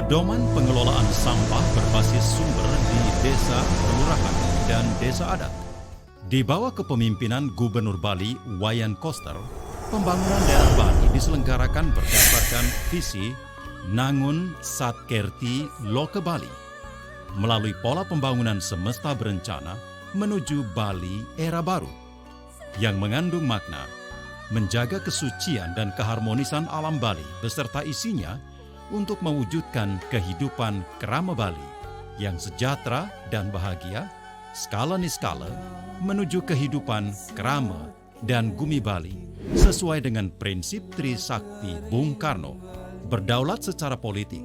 Pedoman pengelolaan sampah berbasis sumber di desa, kelurahan, dan desa adat. Di bawah kepemimpinan Gubernur Bali, Wayan Koster, pembangunan daerah Bali diselenggarakan berdasarkan visi Nangun Satkerti Loke Bali, melalui pola pembangunan semesta berencana menuju Bali era baru, yang mengandung makna menjaga kesucian dan keharmonisan alam Bali beserta isinya untuk mewujudkan kehidupan kerama Bali yang sejahtera dan bahagia, skala niskala, menuju kehidupan kerama dan gumi Bali sesuai dengan prinsip Trisakti Bung Karno, berdaulat secara politik,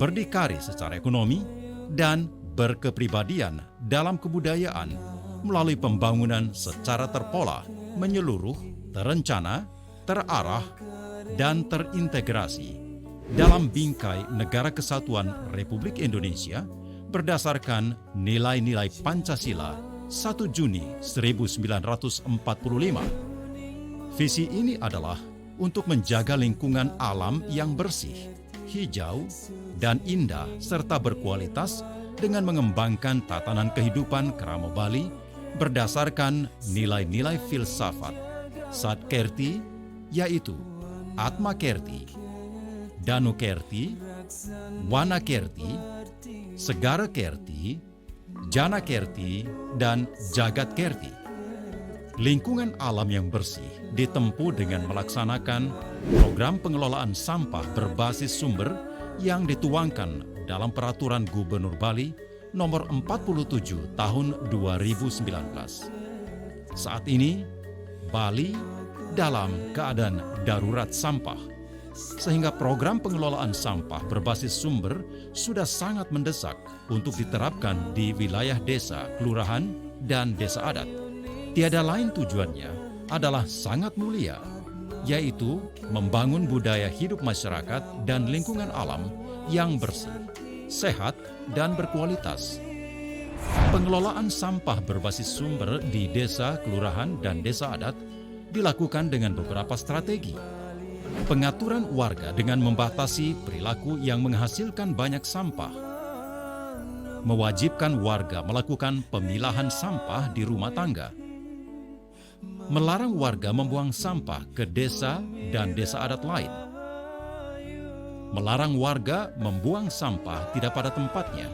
berdikari secara ekonomi, dan berkepribadian dalam kebudayaan melalui pembangunan secara terpola, menyeluruh, terencana, terarah, dan terintegrasi dalam bingkai Negara Kesatuan Republik Indonesia berdasarkan nilai-nilai Pancasila 1 Juni 1945. Visi ini adalah untuk menjaga lingkungan alam yang bersih, hijau, dan indah serta berkualitas dengan mengembangkan tatanan kehidupan kerama Bali berdasarkan nilai-nilai filsafat Satkerti, yaitu Atma Kerti, Danu Kerti, Wana Kerti, Segara Kerti, Jana Kerti, dan Jagat Kerti. Lingkungan alam yang bersih ditempuh dengan melaksanakan program pengelolaan sampah berbasis sumber yang dituangkan dalam Peraturan Gubernur Bali Nomor 47 Tahun 2019. Saat ini, Bali dalam keadaan darurat sampah, sehingga program pengelolaan sampah berbasis sumber sudah sangat mendesak untuk diterapkan di wilayah desa, kelurahan, dan desa adat. Tiada lain tujuannya adalah sangat mulia, yaitu membangun budaya hidup masyarakat dan lingkungan alam yang bersih, sehat, dan berkualitas. Pengelolaan sampah berbasis sumber di desa, kelurahan, dan desa adat dilakukan dengan beberapa strategi. Pengaturan warga dengan membatasi perilaku yang menghasilkan banyak sampah. Mewajibkan warga melakukan pemilahan sampah di rumah tangga. Melarang warga membuang sampah ke desa dan desa adat lain. Melarang warga membuang sampah tidak pada tempatnya.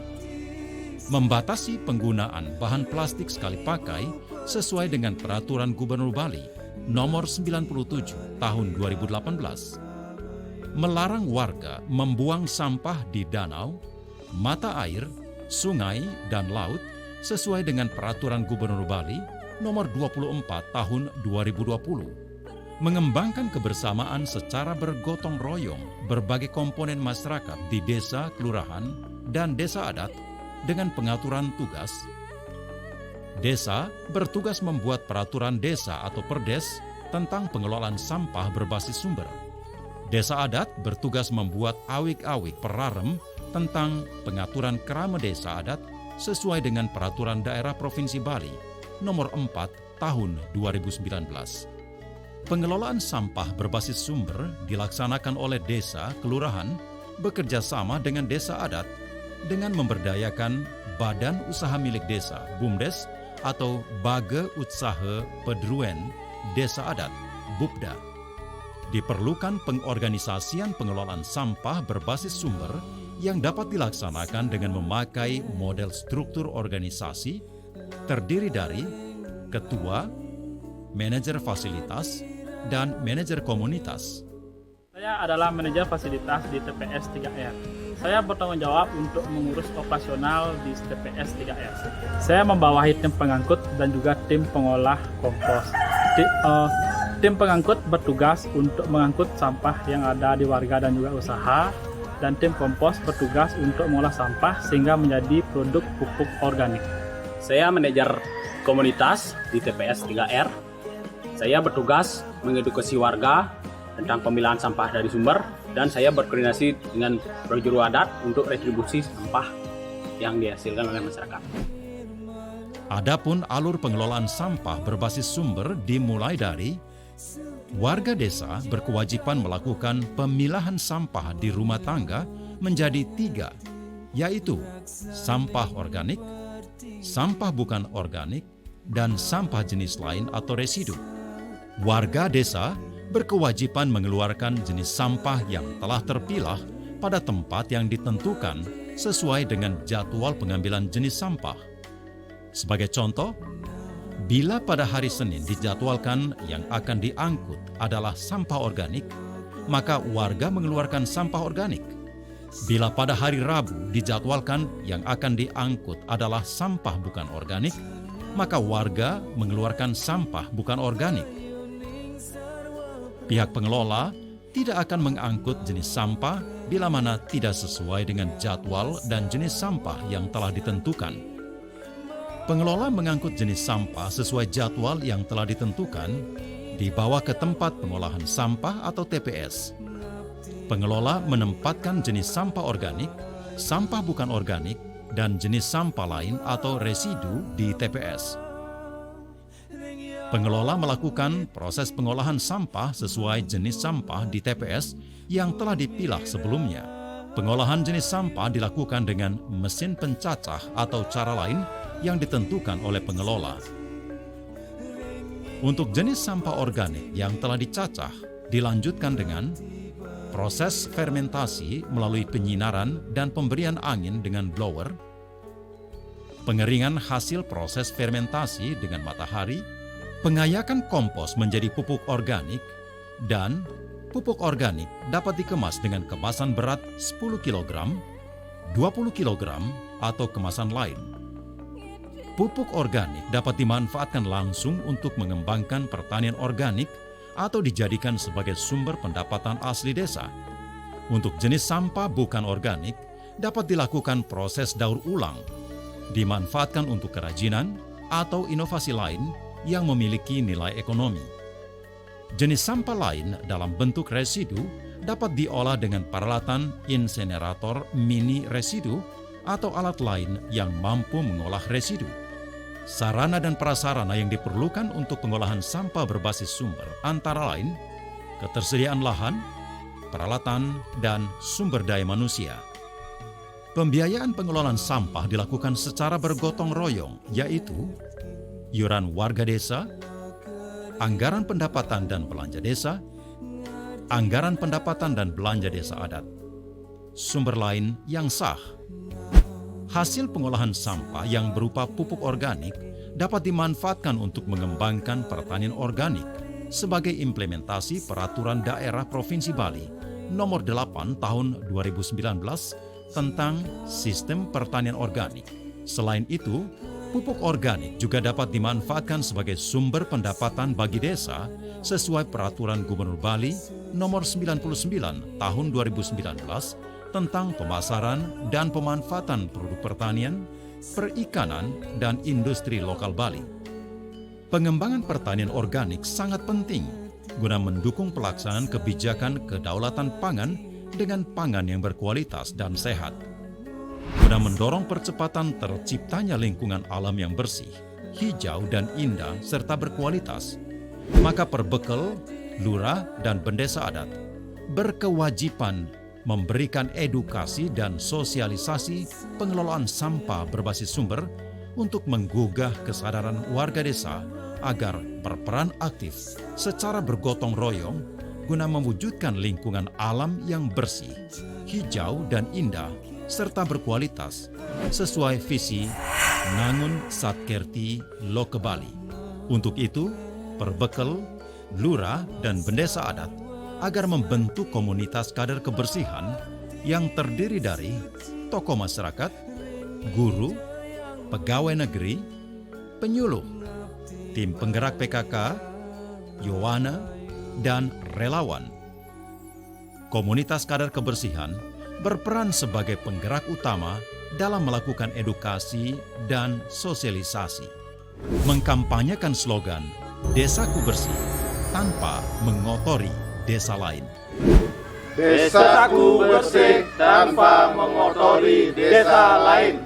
Membatasi penggunaan bahan plastik sekali pakai sesuai dengan Peraturan Gubernur Bali Nomor 97 Tahun 2018. Melarang warga membuang sampah di danau, mata air, sungai, dan laut sesuai dengan Peraturan Gubernur Bali Nomor 24 Tahun 2020. Mengembangkan kebersamaan secara bergotong royong berbagai komponen masyarakat di desa, kelurahan, dan desa adat dengan pengaturan tugas. Desa bertugas membuat peraturan desa atau perdes tentang pengelolaan sampah berbasis sumber. Desa adat bertugas membuat awik-awik perarem tentang pengaturan kerama desa adat sesuai dengan Peraturan Daerah Provinsi Bali Nomor 4 Tahun 2019. Pengelolaan sampah berbasis sumber dilaksanakan oleh desa, kelurahan, bekerja sama dengan desa adat dengan memberdayakan Badan Usaha Milik Desa, BUMDes, atau Bage Utsahe Pedruen Desa Adat, BUPDA. Diperlukan pengorganisasian pengelolaan sampah berbasis sumber yang dapat dilaksanakan dengan memakai model struktur organisasi terdiri dari ketua, manajer fasilitas, dan manajer komunitas. Saya adalah manajer fasilitas di TPS 3R. Saya bertanggung jawab untuk mengurus operasional di TPS 3R. Saya membawahi tim pengangkut dan juga tim pengolah kompos. Tim pengangkut bertugas untuk mengangkut sampah yang ada di warga dan juga usaha, dan tim kompos bertugas untuk mengolah sampah sehingga menjadi produk pupuk organik. Saya manajer komunitas di TPS 3R. Saya bertugas mengedukasi warga tentang pemilahan sampah dari sumber, dan saya berkoordinasi dengan projuru adat untuk retribusi sampah yang dihasilkan oleh masyarakat. Adapun alur pengelolaan sampah berbasis sumber dimulai dari Warga desa berkewajiban melakukan pemilahan sampah di rumah tangga menjadi 3, yaitu sampah organik, sampah bukan organik, dan sampah jenis lain atau residu. Warga desa berkewajiban mengeluarkan jenis sampah yang telah terpilah pada tempat yang ditentukan sesuai dengan jadwal pengambilan jenis sampah. Sebagai contoh, bila pada hari Senin dijadwalkan yang akan diangkut adalah sampah organik, maka warga mengeluarkan sampah organik. Bila pada hari Rabu dijadwalkan yang akan diangkut adalah sampah bukan organik, maka warga mengeluarkan sampah bukan organik. Pihak pengelola tidak akan mengangkut jenis sampah bila mana tidak sesuai dengan jadwal dan jenis sampah yang telah ditentukan. Pengelola mengangkut jenis sampah sesuai jadwal yang telah ditentukan, dibawa ke tempat pengolahan sampah atau TPS. Pengelola menempatkan jenis sampah organik, sampah bukan organik, dan jenis sampah lain atau residu di TPS. Pengelola melakukan proses pengolahan sampah sesuai jenis sampah di TPS yang telah dipilah sebelumnya. Pengolahan jenis sampah dilakukan dengan mesin pencacah atau cara lain yang ditentukan oleh pengelola. Untuk jenis sampah organik yang telah dicacah, dilanjutkan dengan proses fermentasi melalui penyinaran dan pemberian angin dengan blower, pengeringan hasil proses fermentasi dengan matahari, pengayakan kompos menjadi pupuk organik, dan pupuk organik dapat dikemas dengan kemasan berat 10 kg, 20 kg, atau kemasan lain. Pupuk organik dapat dimanfaatkan langsung untuk mengembangkan pertanian organik atau dijadikan sebagai sumber pendapatan asli desa. Untuk jenis sampah bukan organik, dapat dilakukan proses daur ulang, dimanfaatkan untuk kerajinan atau inovasi lain yang memiliki nilai ekonomi. Jenis sampah lain dalam bentuk residu dapat diolah dengan peralatan insenerator mini residu atau alat lain yang mampu mengolah residu. Sarana dan prasarana yang diperlukan untuk pengolahan sampah berbasis sumber antara lain ketersediaan lahan, peralatan, dan sumber daya manusia. Pembiayaan pengelolaan sampah dilakukan secara bergotong royong, yaitu iuran warga desa, anggaran pendapatan dan belanja desa, anggaran pendapatan dan belanja desa adat, sumber lain yang sah. Hasil pengolahan sampah yang berupa pupuk organik dapat dimanfaatkan untuk mengembangkan pertanian organik sebagai implementasi Peraturan Daerah Provinsi Bali Nomor 8 Tahun 2019 tentang Sistem Pertanian Organik. Selain itu, pupuk organik juga dapat dimanfaatkan sebagai sumber pendapatan bagi desa sesuai Peraturan Gubernur Bali Nomor 99 Tahun 2019 tentang pemasaran dan pemanfaatan produk pertanian, perikanan, dan industri lokal Bali. Pengembangan pertanian organik sangat penting guna mendukung pelaksanaan kebijakan kedaulatan pangan dengan pangan yang berkualitas dan sehat. Guna mendorong percepatan terciptanya lingkungan alam yang bersih, hijau dan indah serta berkualitas, maka Perbekel, Lurah, dan Bendesa Adat berkewajiban memberikan edukasi dan sosialisasi pengelolaan sampah berbasis sumber untuk menggugah kesadaran warga desa agar berperan aktif secara bergotong royong guna mewujudkan lingkungan alam yang bersih, hijau dan indah serta berkualitas sesuai visi Nangun Satkerti Loke Bali. Untuk itu, Perbekel, Lurah, dan Bendesa Adat agar membentuk komunitas kader kebersihan yang terdiri dari tokoh masyarakat, guru, pegawai negeri, penyuluh, tim penggerak PKK, Yowana, dan relawan. Komunitas kader kebersihan berperan sebagai penggerak utama dalam melakukan edukasi dan sosialisasi, mengkampanyekan slogan Desaku Bersih tanpa mengotori desa lain. Desaku bersih tanpa mengotori desa lain.